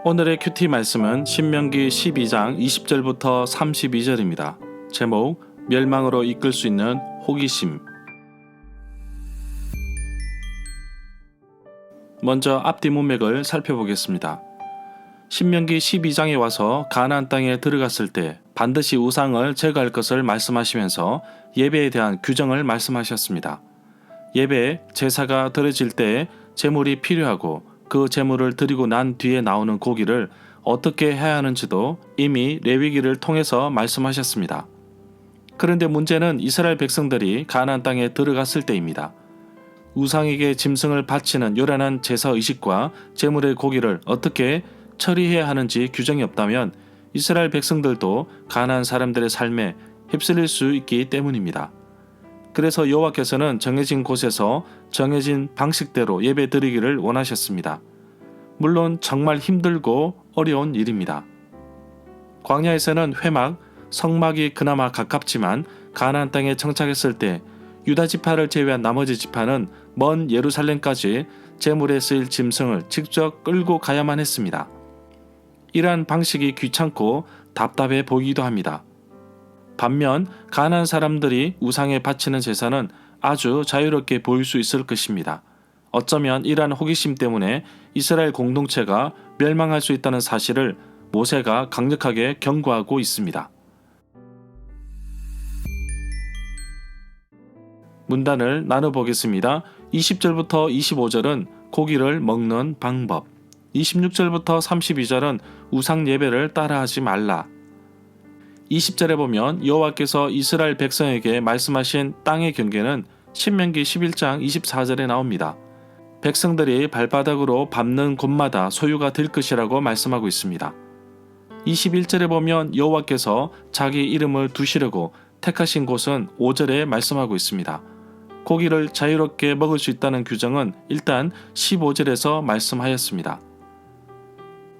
오늘의 큐티 말씀은 신명기 12장 20절부터 32절입니다. 제목, 멸망으로 이끌 수 있는 호기심. 먼저 앞뒤 문맥을 살펴보겠습니다. 신명기 12장에 와서 가나안 땅에 들어갔을 때 반드시 우상을 제거할 것을 말씀하시면서 예배에 대한 규정을 말씀하셨습니다. 예배, 제사가 드려질 때 제물이 필요하고 그 제물을 드리고 난 뒤에 나오는 고기를 어떻게 해야 하는지도 이미 레위기를 통해서 말씀하셨습니다. 그런데 문제는 이스라엘 백성들이 가나안 땅에 들어갔을 때입니다. 우상에게 짐승을 바치는 요란한 제사의식과 제물의 고기를 어떻게 처리해야 하는지 규정이 없다면 이스라엘 백성들도 가나안 사람들의 삶에 휩쓸릴 수 있기 때문입니다. 그래서 여호와께서는 정해진 곳에서 정해진 방식대로 예배 드리기를 원하셨습니다. 물론 정말 힘들고 어려운 일입니다. 광야에서는 회막, 성막이 그나마 가깝지만 가나안 땅에 정착했을 때 유다 지파를 제외한 나머지 지파는 먼 예루살렘까지 제물에 쓰일 짐승을 직접 끌고 가야만 했습니다. 이러한 방식이 귀찮고 답답해 보이기도 합니다. 반면 가나안 사람들이 우상에 바치는 제사는 아주 자유롭게 보일 수 있을 것입니다. 어쩌면 이러한 호기심 때문에 이스라엘 공동체가 멸망할 수 있다는 사실을 모세가 강력하게 경고하고 있습니다. 문단을 나눠보겠습니다. 20절부터 25절은 고기를 먹는 방법, 26절부터 32절은 우상 예배를 따라하지 말라. 20절에 보면 여호와께서 이스라엘 백성에게 말씀하신 땅의 경계는 신명기 11장 24절에 나옵니다. 백성들이 발바닥으로 밟는 곳마다 소유가 될 것이라고 말씀하고 있습니다. 21절에 보면 여호와께서 자기 이름을 두시려고 택하신 곳은 5절에 말씀하고 있습니다. 고기를 자유롭게 먹을 수 있다는 규정은 일단 15절에서 말씀하였습니다.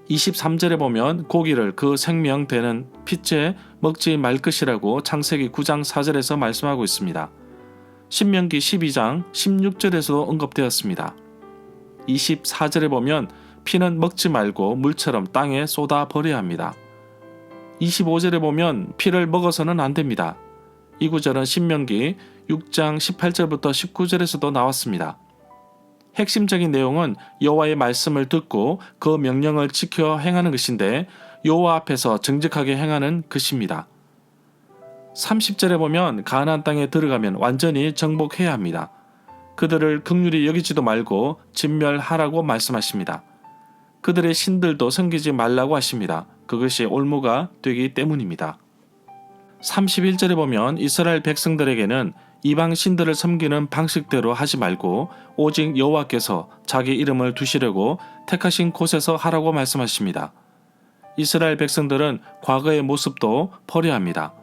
23절에 보면 고기를 그 생명되는 핏째 먹지 말 것이라고 창세기 9장 4절에서 말씀하고 있습니다. 신명기 12장 16절에서도 언급되었습니다. 24절에 보면 피는 먹지 말고 물처럼 땅에 쏟아 버려야 합니다. 25절에 보면 피를 먹어서는 안 됩니다. 이 구절은 신명기 6장 18절부터 19절에서도 나왔습니다. 핵심적인 내용은 여호와의 말씀을 듣고 그 명령을 지켜 행하는 것인데 여호와 앞에서 정직하게 행하는 것입니다. 30절에 보면 가나안 땅에 들어가면 완전히 정복해야 합니다. 그들을 긍휼히 여기지도 말고 진멸하라고 말씀하십니다. 그들의 신들도 섬기지 말라고 하십니다. 그것이 올무가 되기 때문입니다. 31절에 보면 이스라엘 백성들에게는 이방 신들을 섬기는 방식대로 하지 말고 오직 여호와께서 자기 이름을 두시려고 택하신 곳에서 하라고 말씀하십니다. 이스라엘 백성들은 과거의 모습도 버려야 합니다.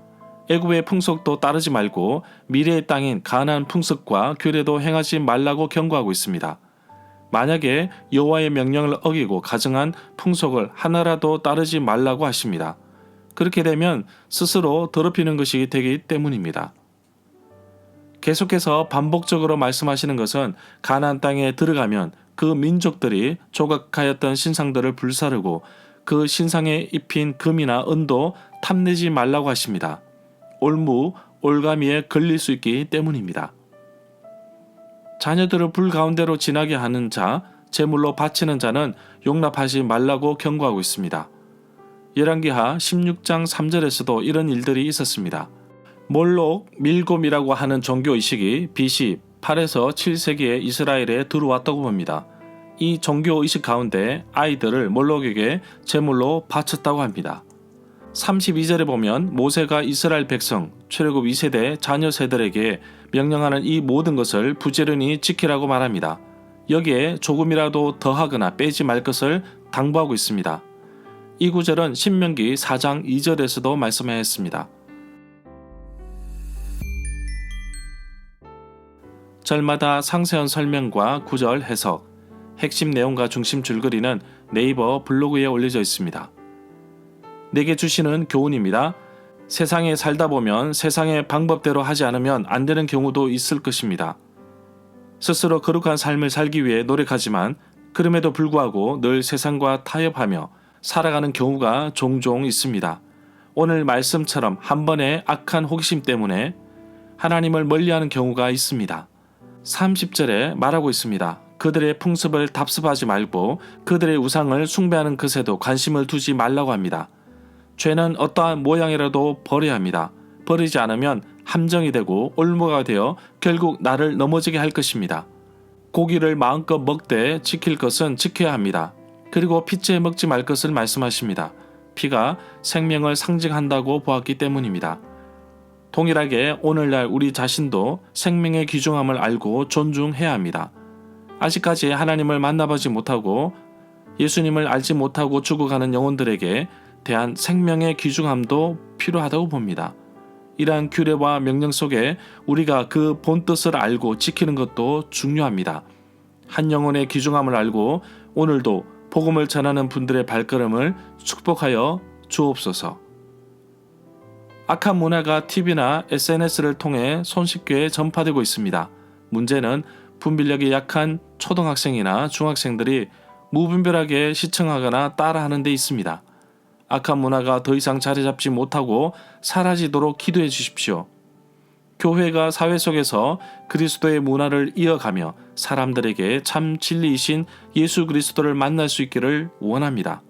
애굽의 풍속도 따르지 말고 미래의 땅인 가나안 풍습과 규례도 행하지 말라고 경고하고 있습니다. 만약에 여호와의 명령을 어기고 가증한 풍속을 하나라도 따르지 말라고 하십니다. 그렇게 되면 스스로 더럽히는 것이 되기 때문입니다. 계속해서 반복적으로 말씀하시는 것은 가나안 땅에 들어가면 그 민족들이 조각하였던 신상들을 불사르고 그 신상에 입힌 금이나 은도 탐내지 말라고 하십니다. 올무, 올가미에 걸릴 수 있기 때문입니다. 자녀들을 불 가운데로 지나게 하는 자, 제물로 바치는 자는 용납하지 말라고 경고하고 있습니다. 열왕기하 16장 3절에서도 이런 일들이 있었습니다. 몰록, 밀곰이라고 하는 종교의식이 BC 8에서 7세기에 이스라엘에 들어왔다고 봅니다. 이 종교의식 가운데 아이들을 몰록에게 제물로 바쳤다고 합니다. 32절에 보면 모세가 이스라엘 백성, 출애굽 2세대 자녀 세들에게 명령하는 이 모든 것을 부지런히 지키라고 말합니다. 여기에 조금이라도 더하거나 빼지 말 것을 당부하고 있습니다. 이 구절은 신명기 4장 2절에서도 말씀하였습니다. 절마다 상세한 설명과 구절 해석, 핵심 내용과 중심 줄거리는 네이버 블로그에 올려져 있습니다. 내게 주시는 교훈입니다. 세상에 살다 보면 세상의 방법대로 하지 않으면 안 되는 경우도 있을 것입니다. 스스로 거룩한 삶을 살기 위해 노력하지만 그럼에도 불구하고 늘 세상과 타협하며 살아가는 경우가 종종 있습니다. 오늘 말씀처럼 한 번의 악한 호기심 때문에 하나님을 멀리하는 경우가 있습니다. 30절에 말하고 있습니다. 그들의 풍습을 답습하지 말고 그들의 우상을 숭배하는 것에도 관심을 두지 말라고 합니다. 죄는 어떠한 모양이라도 버려야 합니다. 버리지 않으면 함정이 되고 올무가 되어 결국 나를 넘어지게 할 것입니다. 고기를 마음껏 먹되 지킬 것은 지켜야 합니다. 그리고 피째 먹지 말 것을 말씀하십니다. 피가 생명을 상징한다고 보았기 때문입니다. 동일하게 오늘날 우리 자신도 생명의 귀중함을 알고 존중해야 합니다. 아직까지 하나님을 만나보지 못하고 예수님을 알지 못하고 죽어가는 영혼들에게 대한 생명의 귀중함도 필요하다고 봅니다. 이러한 규례와 명령 속에 우리가 그 본뜻을 알고 지키는 것도 중요합니다. 한 영혼의 귀중함을 알고 오늘도 복음을 전하는 분들의 발걸음을 축복하여 주옵소서. 악한 문화가 TV나 SNS를 통해 손쉽게 전파되고 있습니다. 문제는 분별력이 약한 초등학생이나 중학생들이 무분별하게 시청하거나 따라하는 데 있습니다. 악한 문화가 더 이상 자리 잡지 못하고 사라지도록 기도해 주십시오. 교회가 사회 속에서 그리스도의 문화를 이어가며 사람들에게 참 진리이신 예수 그리스도를 만날 수 있기를 원합니다.